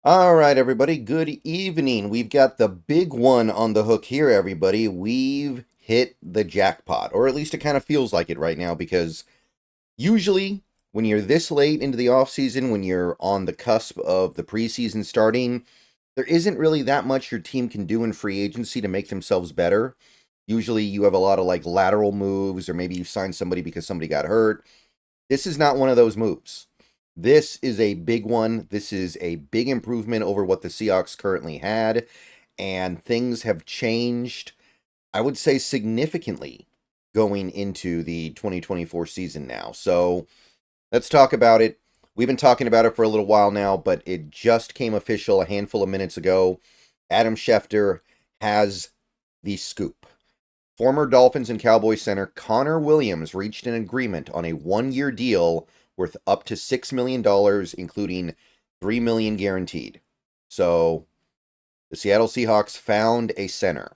All right, everybody. Good evening. We've got the big one on the hook here, everybody. We've hit the jackpot, or at least it kind of feels like it right now, because usually when you're this late into the off season, when you're on the cusp of the preseason starting, there isn't really that much your team can do in free agency to make themselves better. Usually you have a lot of like lateral moves, or maybe you sign somebody because somebody got hurt. This is not one of those moves. This is a big one. This is a big improvement over what the Seahawks currently had, and things have changed, I would say, significantly going into the 2024 season now. So let's talk about it. We've been talking about it for a little while now, but it just came official a handful of minutes ago. Adam Schefter has the scoop. Former Dolphins and Cowboys center Connor Williams reached an agreement on a one-year deal worth up to $6 million, including $3 million guaranteed. So the Seattle Seahawks found a center.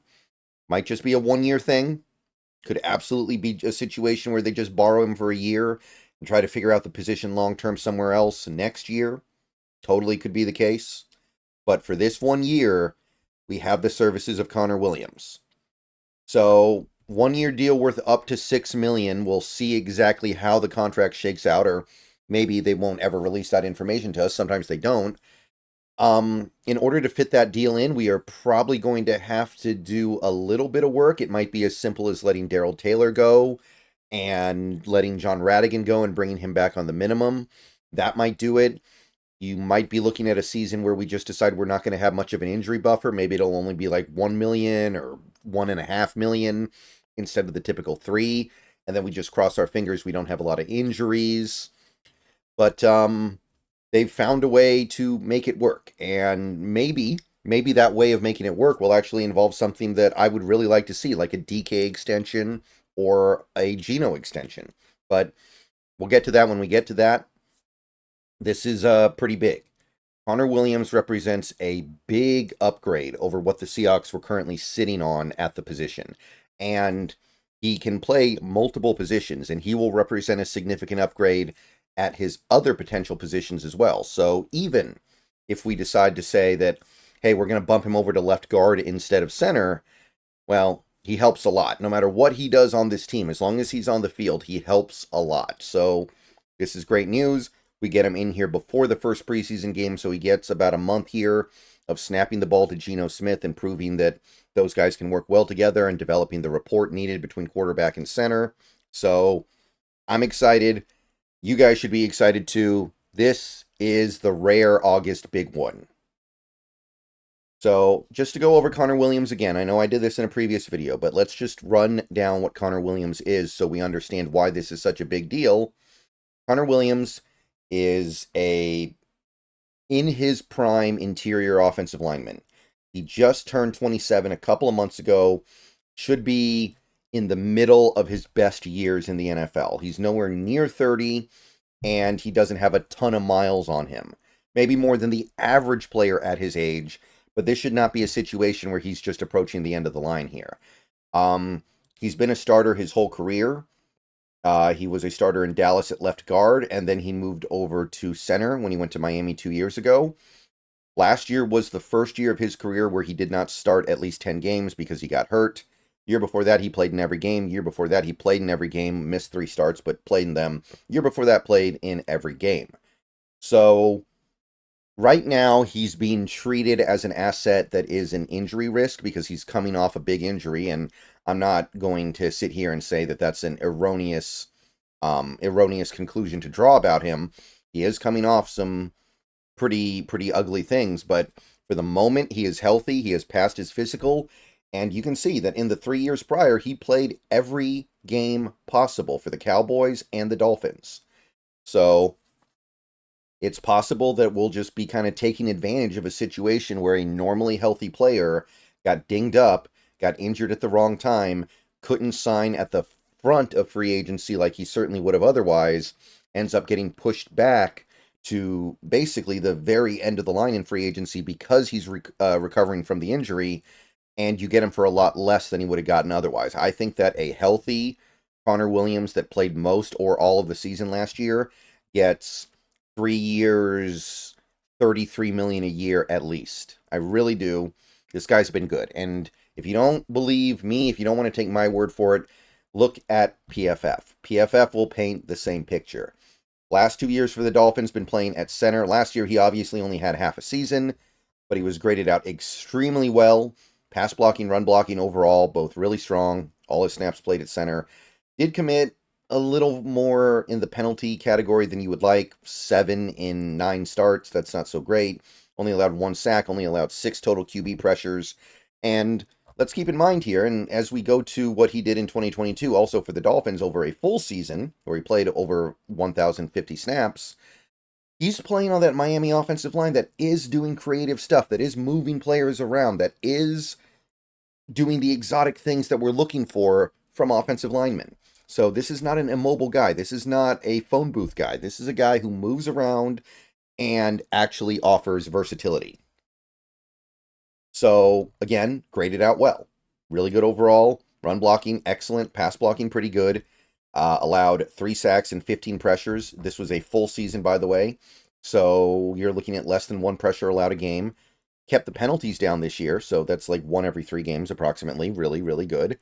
Might just be a one-year thing. Could absolutely be a situation where they just borrow him for a year and try to figure out the position long-term somewhere else next year. Totally could be the case. But for this 1 year, we have the services of Connor Williams. So 1 year deal worth up to $6 million. We'll see exactly how the contract shakes out, or maybe they won't ever release that information to us. Sometimes they don't. In order to fit that deal in, we are probably going to have to do a little bit of work. It might be as simple as letting Daryl Taylor go and letting John Radigan go and bringing him back on the minimum. That might do it. You might be looking at a season where we just decide we're not going to have much of an injury buffer. Maybe it'll only be like 1 million or 1.5 million instead of the typical 3. And then we just cross our fingers we don't have a lot of injuries. But they've found a way to make it work. And maybe that way of making it work will actually involve something that I would really like to see, like a DK extension or a Geno extension. But we'll get to that when we get to that. This is pretty big. Connor Williams represents a big upgrade over what the Seahawks were currently sitting on at the position. And he can play multiple positions, and he will represent a significant upgrade at his other potential positions as well. So even if we decide to say that, hey, we're going to bump him over to left guard instead of center, well, he helps a lot. No matter what he does on this team, as long as he's on the field, he helps a lot. So this is great news. We get him in here before the first preseason game, so he gets about a month here of snapping the ball to Geno Smith and proving that those guys can work well together and developing the rapport needed between quarterback and center. So I'm excited. You guys should be excited too. This is the rare August big one. So just to go over Connor Williams again, I know I did this in a previous video, but let's just run down what Connor Williams is so we understand why this is such a big deal. Connor Williams is in his prime interior offensive lineman. He just turned 27 a couple of months ago, should be in the middle of his best years in the NFL. He's nowhere near 30, and he doesn't have a ton of miles on him. Maybe more than the average player at his age, but this should not be a situation where he's just approaching the end of the line here. He's been a starter his whole career. He was a starter in Dallas at left guard, and then he moved over to center when he went to Miami 2 years ago. Last year was the first year of his career where he did not start at least 10 games because he got hurt. Year before that, he played in every game. Year before that, he played in every game, missed 3 starts, but played in them. Year before that, played in every game. So right now, he's being treated as an asset that is an injury risk because he's coming off a big injury, and I'm not going to sit here and say that that's an erroneous conclusion to draw about him. He is coming off some pretty ugly things, but for the moment, he is healthy. He has passed his physical, and you can see that in the 3 years prior, he played every game possible for the Cowboys and the Dolphins. So it's possible that we'll just be kind of taking advantage of a situation where a normally healthy player got dinged up, got injured at the wrong time, couldn't sign at the front of free agency like he certainly would have otherwise, ends up getting pushed back to basically the very end of the line in free agency because he's recovering from the injury, and you get him for a lot less than he would have gotten otherwise. I think that a healthy Connor Williams that played most or all of the season last year gets 3 years, $33 million a year at least. I really do. This guy's been good. And if you don't believe me, if you don't want to take my word for it, look at PFF. PFF will paint the same picture. Last 2 years for the Dolphins, been playing at center. Last year, he obviously only had half a season, but he was graded out extremely well. Pass blocking, run blocking overall, both really strong. All his snaps played at center. Did commit a little more in the penalty category than you would like. 7 in 9 starts. That's not so great. Only allowed 1 sack, only allowed 6 total QB pressures. And let's keep in mind here, and as we go to what he did in 2022, also for the Dolphins over a full season, where he played over 1,050 snaps, he's playing on that Miami offensive line that is doing creative stuff, that is moving players around, that is doing the exotic things that we're looking for from offensive linemen. So this is not an immobile guy. This is not a phone booth guy. This is a guy who moves around and actually offers versatility. So, again, graded out well. Really good overall. Run blocking, excellent. Pass blocking, pretty good. Allowed 3 sacks and 15 pressures. This was a full season, by the way. So, you're looking at less than 1 pressure allowed a game. Kept the penalties down this year. So, that's like 1 every 3 games approximately. Really, really good.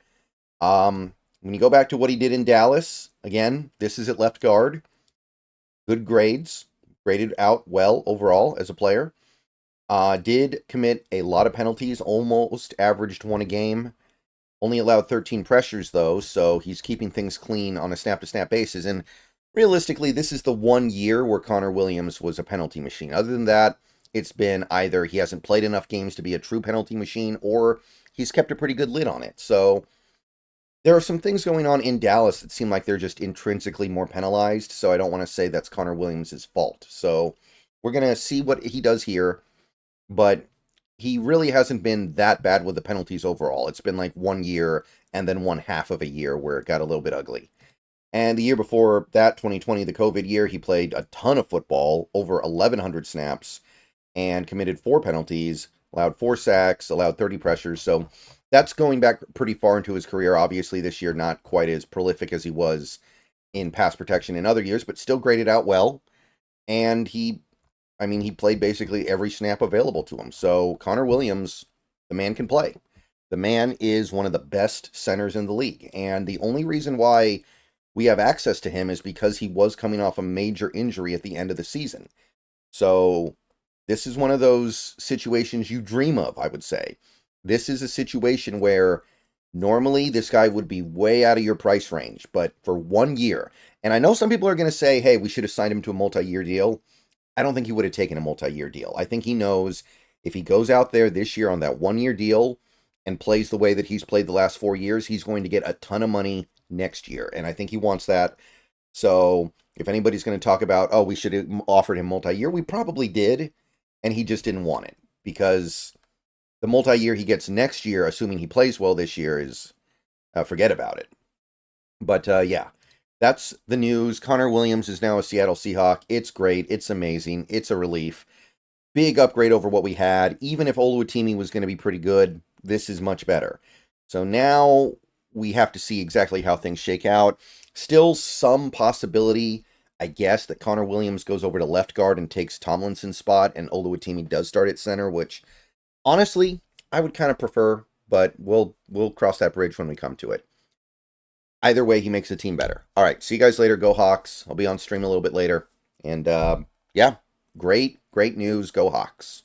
When you go back to what he did in Dallas, again, this is at left guard. Good grades. Graded out well overall as a player. Did commit a lot of penalties, almost averaged 1 a game. Only allowed 13 pressures, though, so he's keeping things clean on a snap-to-snap basis. And realistically, this is the 1 year where Connor Williams was a penalty machine. Other than that, it's been either he hasn't played enough games to be a true penalty machine, or he's kept a pretty good lid on it. So there are some things going on in Dallas that seem like they're just intrinsically more penalized, so I don't want to say that's Connor Williams' fault. So we're going to see what he does here. But he really hasn't been that bad with the penalties overall. It's been like 1 year and then 1/2 of a year where it got a little bit ugly. And the year before that, 2020, the COVID year, he played a ton of football, over 1,100 snaps, and committed 4 penalties, allowed 4 sacks, allowed 30 pressures. So that's going back pretty far into his career. Obviously, this year, not quite as prolific as he was in pass protection in other years, but still graded out well. And he played basically every snap available to him. So Connor Williams, the man can play. The man is one of the best centers in the league. And the only reason why we have access to him is because he was coming off a major injury at the end of the season. So this is one of those situations you dream of, I would say. This is a situation where normally this guy would be way out of your price range, but for 1 year. And I know some people are going to say, hey, we should have signed him to a multi-year deal. I don't think he would have taken a multi-year deal. I think he knows if he goes out there this year on that 1-year deal and plays the way that he's played the last 4 years, he's going to get a ton of money next year. And I think he wants that. So if anybody's going to talk about, oh, we should have offered him multi-year, we probably did. And he just didn't want it because the multi-year he gets next year, assuming he plays well this year, is forget about it. But yeah. That's the news. Connor Williams is now a Seattle Seahawk. It's great. It's amazing. It's a relief. Big upgrade over what we had. Even if Oluwatimi was going to be pretty good, this is much better. So now we have to see exactly how things shake out. Still some possibility, I guess, that Connor Williams goes over to left guard and takes Tomlinson's spot and Oluwatimi does start at center, which honestly, I would kind of prefer, but we'll cross that bridge when we come to it. Either way, he makes the team better. All right, see you guys later. Go Hawks. I'll be on stream a little bit later. And yeah, great news. Go Hawks.